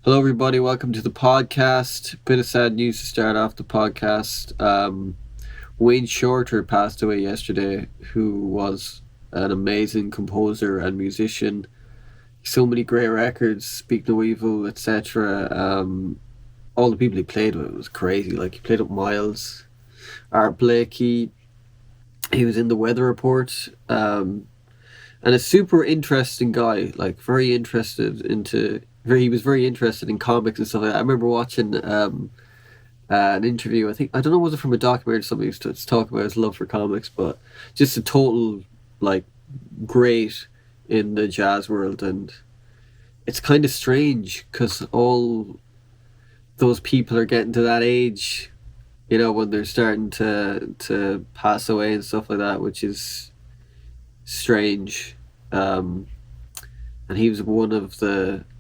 Hello, everybody. Welcome to the podcast. Bit of sad news to start off the podcast. Wayne Shorter passed away yesterday, who was an amazing composer and musician. So many great records, Speak No Evil, etc. All the people he played with was crazy. Like, he played with Miles, Art Blakey. He was in the Weather Report. And a super interesting guy, like he was very interested in comics and stuff like that. I remember watching an interview. I don't know, was it from a documentary or something? He was talking about his love for comics, but just a total like great in the jazz world. And it's kind of strange because all those people are getting to that age, when they're starting to pass away and stuff like that, which is strange. And he was one of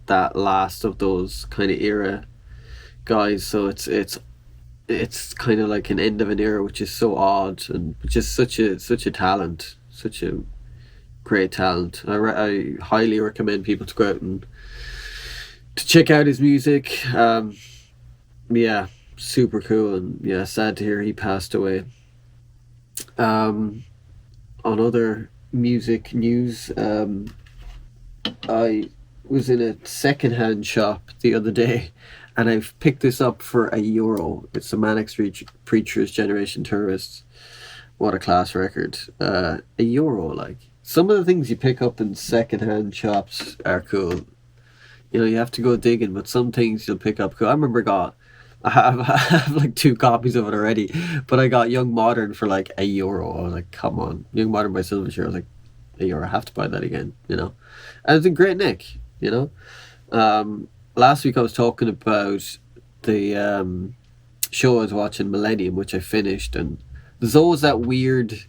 that last of those kind of era guys. So it's kind of like an end of an era, which is so odd and just such a talent, such a great talent. I highly recommend people to go out and to check out his music. Yeah, super cool, and yeah, sad to hear he passed away. On other music news, I was in a secondhand shop the other day, and I've picked this up for €1. It's the Manic Street Preachers' Generation Tourists. What a class record. €1, like. Some of the things you pick up in secondhand shops are cool. You have to go digging, but some things you'll pick up cool. I have like 2 copies of it already, but I got Young Modern for like €1. I was like, come on. Young Modern by Silverchair. I was like, €1, I have to buy that again. And it's a great nick. Last week I was talking about the show I was watching, Millennium, which I finished, and there's always that weird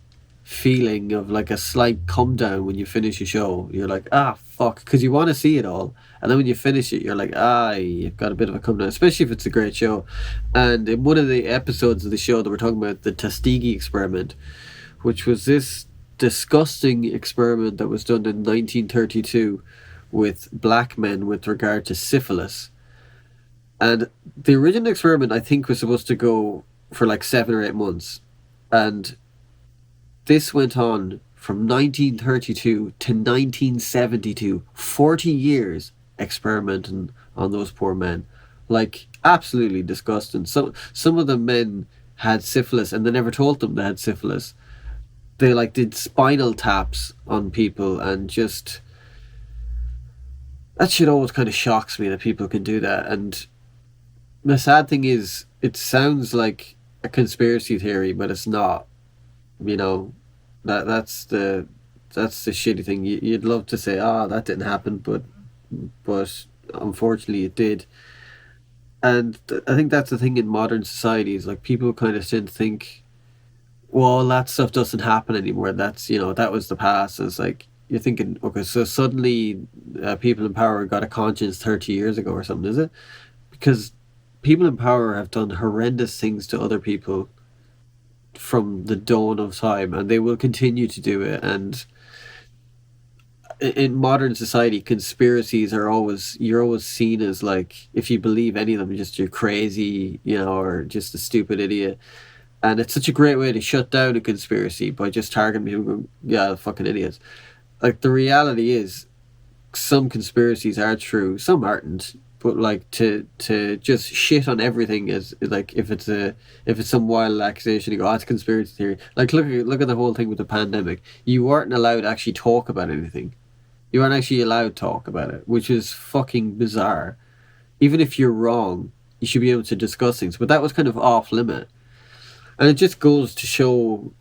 feeling of like a slight come down when you finish a show. You're like, fuck, because you want to see it all, and then when you finish it, you're like, you've got a bit of a come down, especially if it's a great show. And in one of the episodes of the show, they were talking about the Tuskegee experiment, which was this disgusting experiment that was done in 1932 with black men with regard to syphilis. And the original experiment, I think, was supposed to go for like 7 or 8 months. And this went on from 1932 to 1972, 40 years experimenting on those poor men. Like, absolutely disgusting. Some of the men had syphilis and they never told them they had syphilis. They like did spinal taps on people, and just that shit always kind of shocks me that people can do that. And the sad thing is, it sounds like a conspiracy theory, but it's not. That's the shitty thing. You'd love to say, that didn't happen, but unfortunately it did. And I think that's the thing in modern societies. Like, people kind of tend to think, well, that stuff doesn't happen anymore. That was the past. It's like, you're thinking, okay, so suddenly people in power got a conscience 30 years ago or something, is it? Because people in power have done horrendous things to other people from the dawn of time, and they will continue to do it. And in modern society, conspiracies you're always seen as, like, if you believe any of them, you're crazy, or just a stupid idiot. And it's such a great way to shut down a conspiracy by just targeting people going, yeah, fucking idiots. Like, the reality is, some conspiracies are true, some aren't. But like, to just shit on everything is like, if it's some wild accusation, you go, it's conspiracy theory. Like, look at the whole thing with the pandemic. You weren't allowed to actually talk about anything. You weren't actually allowed to talk about it, which is fucking bizarre. Even if you're wrong, you should be able to discuss things. But that was kind of off limit. And it just goes to show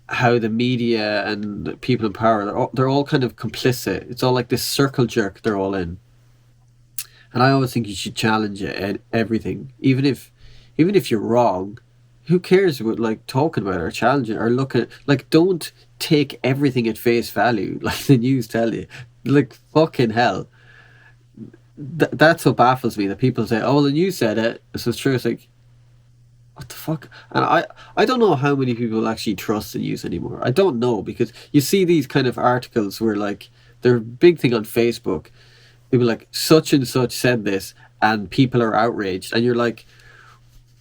how the media and people in power, they're all kind of complicit. It's all like this circle jerk they're all in. And I always think you should challenge everything, even if you're wrong. Who cares about, like, talking about it or challenging it or looking at, like, don't take everything at face value like the news tell you. Like, fucking hell. That's what baffles me, that people say, oh, the news said it, so it's true. It's like, what the fuck? And I don't know how many people actually trust the news anymore. I don't know, because you see these kind of articles where, like, they're a big thing on Facebook, People like such and such said this, and people are outraged, and you're like,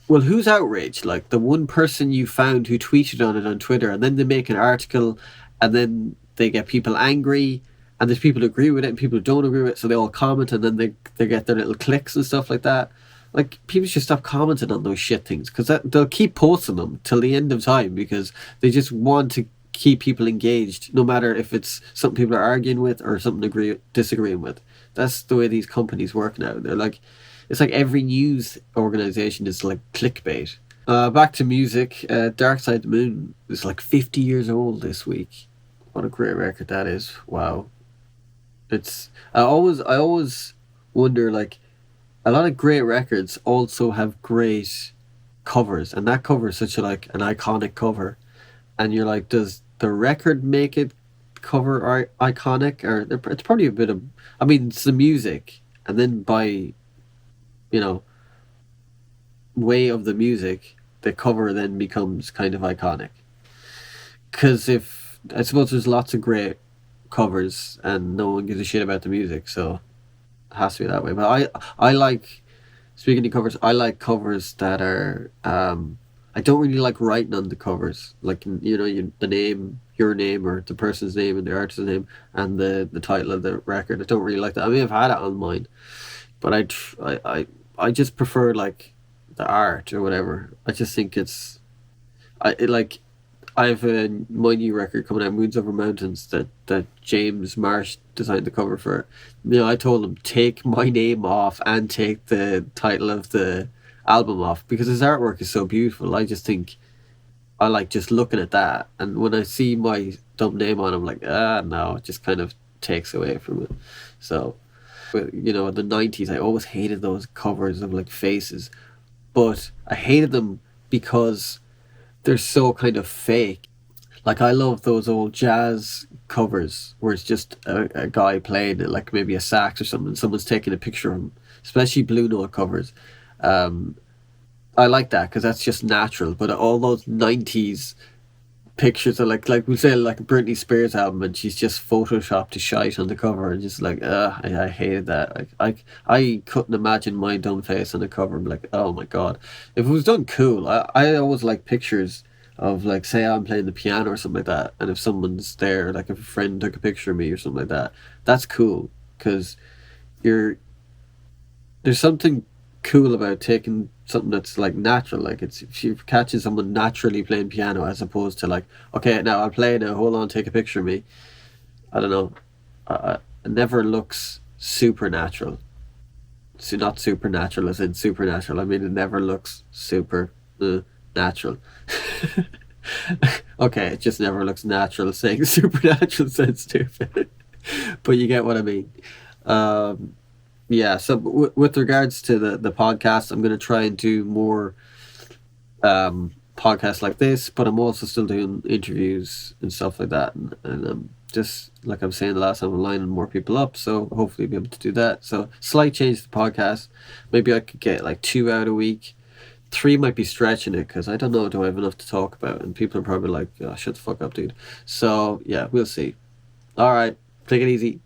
well, who's outraged? Like the one person you found who tweeted on it on Twitter, and then they make an article, and then they get people angry, and there's people who agree with it and people who don't agree with it, so they all comment, and then they get their little clicks and stuff like that. Like people should stop commenting on those shit things because they'll keep posting them till the end of time because they just want to keep people engaged, no matter if it's something people are arguing with or something disagreeing with. That's the way these companies work now. They're like, it's like every news organization is like clickbait. Back to music. Dark Side of the Moon is like 50 years old this week. What a great record that is! Wow, it's. I always wonder like a lot of great records also have great covers, and that cover is such a like an iconic cover. And you're like, does the record make it cover iconic, or it's probably a bit of. I mean, it's the music, and then by way of the music, the cover then becomes kind of iconic. Because if I suppose there's lots of great covers, and no one gives a shit about the music, so it has to be that way. But I like speaking of covers, I like covers that are. I don't really like writing on the covers, like the name, your name, or the person's name and the artist's name, and the title of the record. I don't really like that. I mean, I've had it on mine, but I just prefer like the art or whatever. I just think like I have my new record coming out, Moons Over Mountains, that James Marsh designed the cover for. I told him take my name off and take the title of the album off because his artwork is so beautiful. I just think I like just looking at that, and when I see my dumb name on, I'm like, no, it just kind of takes away from it. So, but in the '90s, I always hated those covers of like faces, but I hated them because they're so kind of fake. Like I love those old jazz covers where it's just a guy playing it, like maybe a sax or something. Someone's taking a picture of him, especially Blue Note covers. Um, I like that because that's just natural. But all those '90s pictures are like we say like a Britney Spears album, and she's just photoshopped to shite on the cover, and just like I hated that. I couldn't imagine my dumb face on the cover. I'm like, oh my god, if it was done cool. I always like pictures of like say I'm playing the piano or something like that, and if someone's there, like if a friend took a picture of me or something like that, that's cool because you're there's something cool about taking something that's like natural. Like it's if you're catching someone naturally playing piano as opposed to like, okay, now I'll play now. Hold on, take a picture of me. I don't know. It never looks supernatural. So not supernatural as in supernatural. I mean, it never looks super natural. Okay, it just never looks natural. Saying supernatural sounds stupid, but you get what I mean. Um, yeah, so with regards to the podcast, I'm going to try and do more podcasts like this, but I'm also still doing interviews and stuff like that. And just like I'm saying the last time, I'm lining more people up, so hopefully be able to do that. So, slight change to the podcast. Maybe I could get like 2 out a week. 3 might be stretching it because I don't know, do I have enough to talk about? And people are probably like, oh, shut the fuck up, dude. So, yeah, we'll see. All right, take it easy.